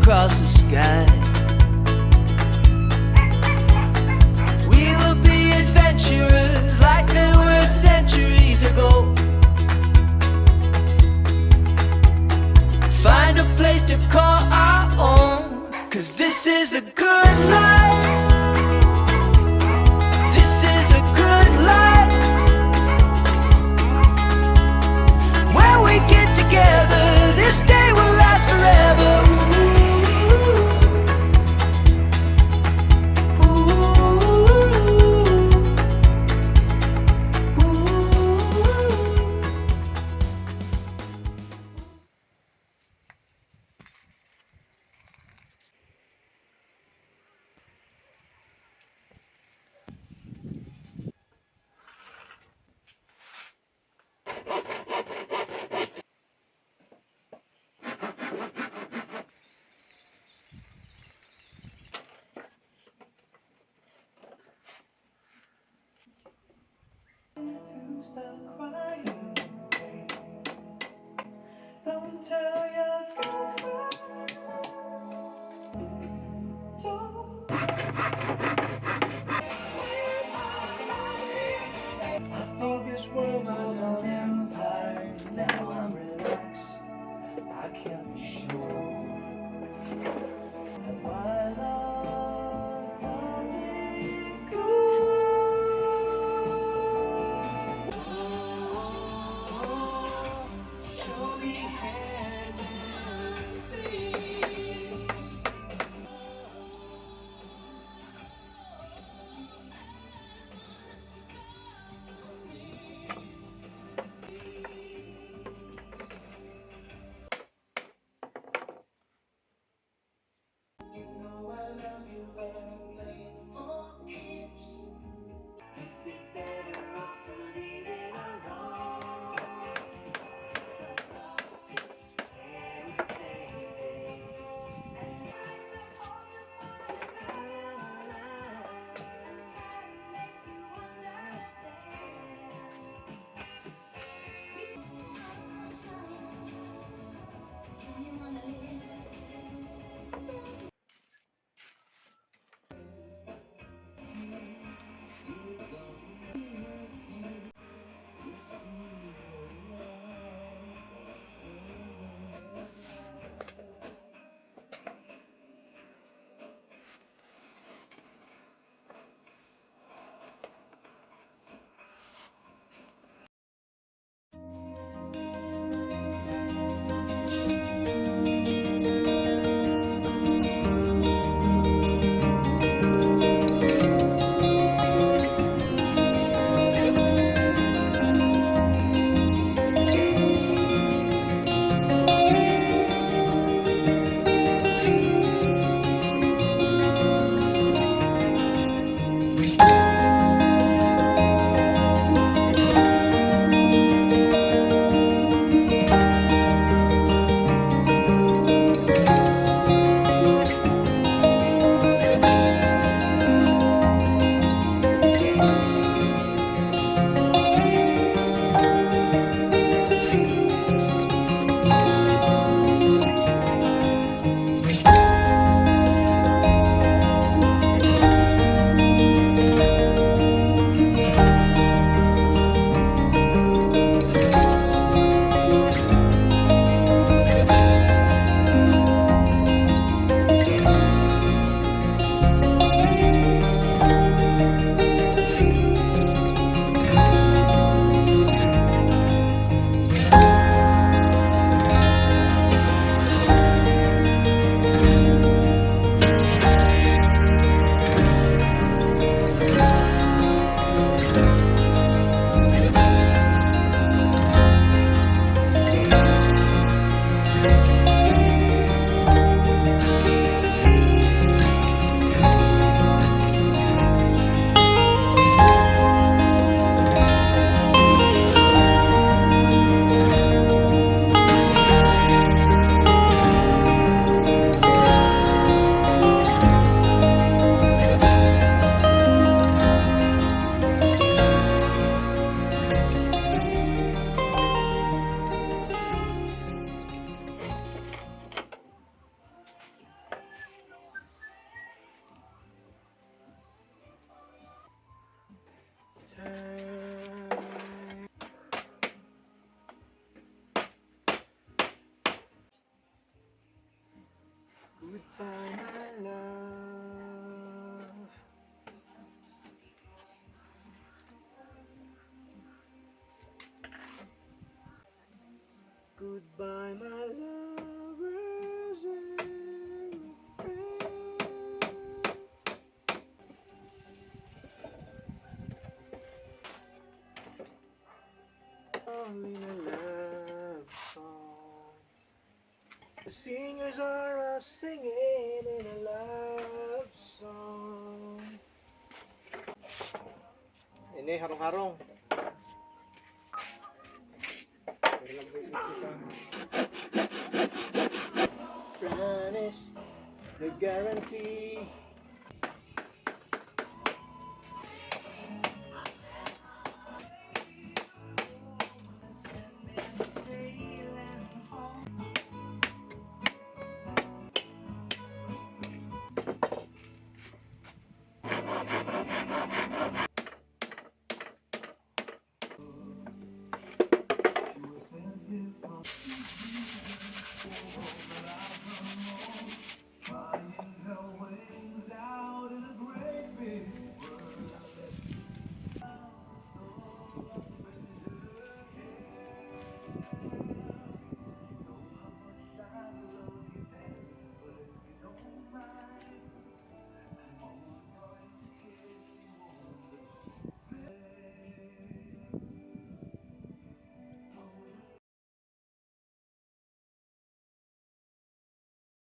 across the sky. We will be adventurers like they were centuries ago. Find a place to call our own, 'cause this is the good life. This is the good life, where we get together. This day will last forever. Stop crying, don't tell your girlfriend. Don't. I thought this world was an empire. Now I'm relaxed, I can't be sure. And my love doesn't go. Show me heaven, please. Goodbye, my love. Goodbye, my lovers and friends. All in a love song. The singers are singing in a love song. Ini harong-harong. Promise, the guarantee.